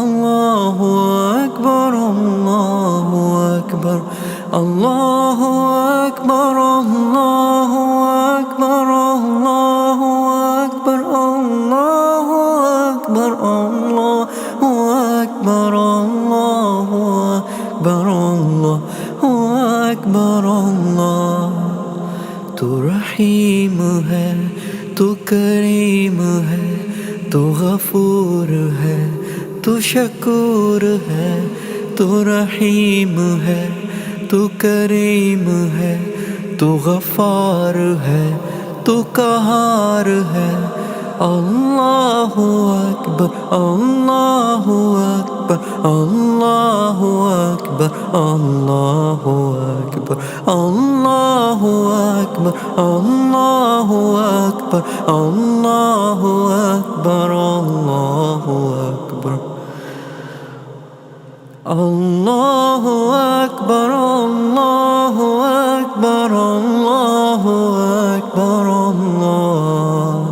Allahu Akbar, Allahu Akbar, Allahu Akbar, Allahu Akbar, Allahu Akbar, Allahu Akbar, Allahu Akbar, Allahu Akbar, Allahu Akbar, Allah। तू रहीम है, तू करीम है, तू गफूर है, तू शकूर है। तू रहीम है, तू करीम है, तू गफार है, तू कहार है। अल्लाहु अकबर, अल्लाहु अकबर, अल्लाहु अकबर, अल्लाहु अकबर, अल्लाहु अकबर, अल्लाहु अकबर, अल्लाहु अकबर, अल्लाहु अकबर, अल्लाहु अकबर, अल्लाहु अकबर, अल्लाहु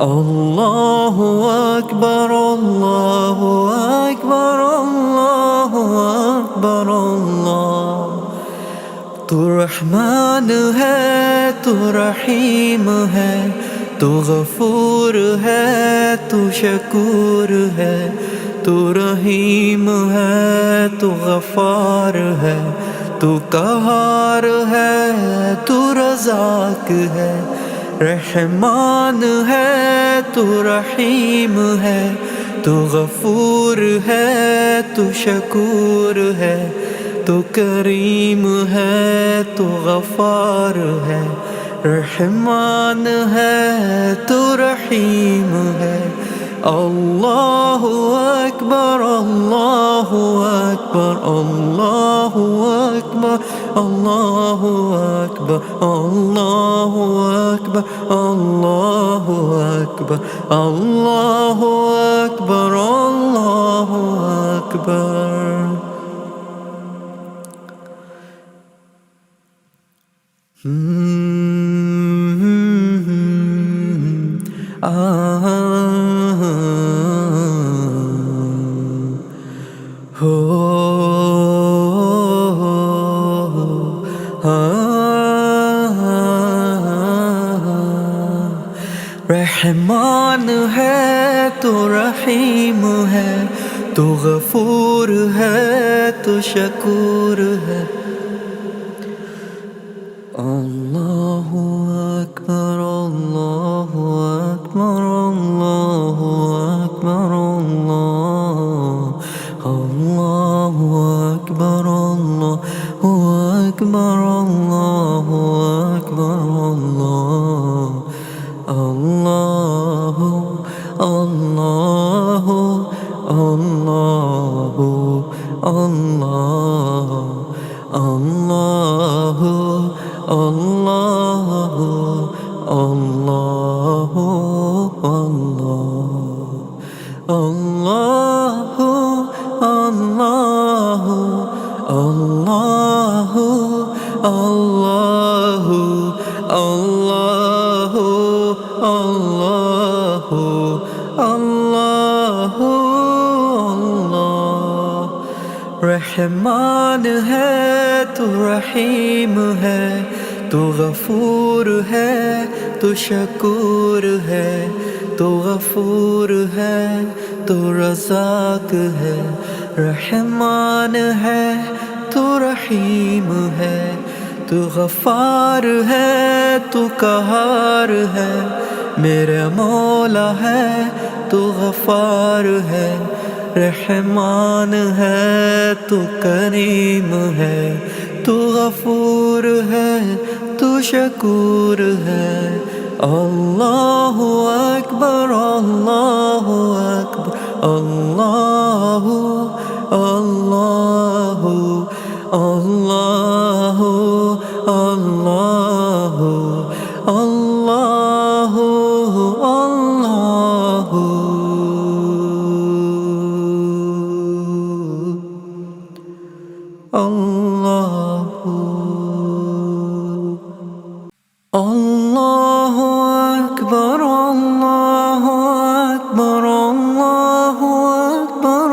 अकबर, अल्लाहु अकबर, अल्लाहु अकबर, अल्लाहु अकबर, अल्लाह। तू रहमान है, तू रहीम है, तू गफूर है, तू शकूर है। तू रहीम है, तू गफार है, तू कहार है, तू रज़ाक है। रहमान है, तू रहीम है, तू गफूर है, तू शकूर है। तू करीम है, तू गफार है। रहमान है, तू रहीम है। अल्लाहु अकबर, अल्लाहु अकबर, अल्लाहु अकबर, अल्लाहु अकबर, अल्लाहु अकबर, अल्लाहु अकबर, अल्लाहु अकबर, अल्लाहु अकबर। रहमान है, तू रहीम है, तू गफूर है, तू शकूर है। अल्लाहु अकबर, अल्लाहु अकबर, अल्लाहु अकबर, अल्लाहु अकबर, अल्लाहु अकबर, अल्लाहु अकबर, अल्लाहु अल्लाहु अल्लाहु अल्लाहु अल्लाहु अल्लाहु अल्लाहु अल्लाहु अल्लाहु अल्लाहु अल्लाहु अल्लाहु अल्लाहु अल्लाहु अल्लाह। रहमान है, तू रहीम है, तू गफूर है, तू शकूर है। तू गफूर है, तू रज़ाक है। रहमान है, तू रहीम है, तू गफार है, तू कहार है। मेरा मौला है, तू गफार है। रहमान है, तू करीम है, तू गफूर है, तू शकूर है। अल्लाहु अकबर, अल्लाहु अकबर, अल्लाहु अल्लाहु अल्लाहु अल्लाहु अल्लाहु अल्लाहु अल्लाहु। अल्लाहु अकबर, अल्लाहु अकबर, अल्लाहु अकबर,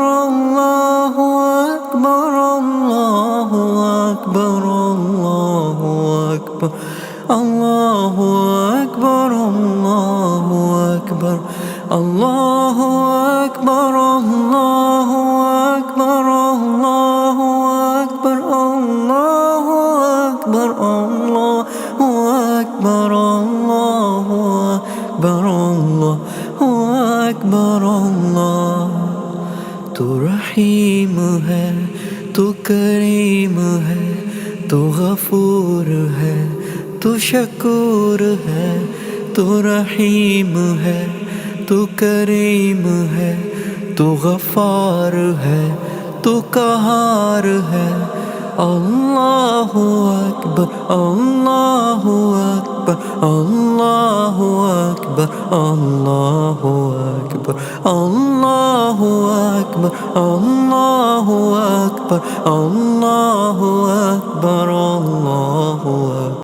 रहीम है, तू करीम है, तू गफूर है, तू शकूर है। तू रहीम है, तू करीम है, तू गफ़ार है, तू कहार है। अल्लाहु अकबर, अल्लाहु अकबर, अल्लाहु अकबर, अल्लाहु अकबर, अल्लाहु अकबर, अल्लाहु अकबर, अल्लाहु अकबर, अल्लाहु अकबर।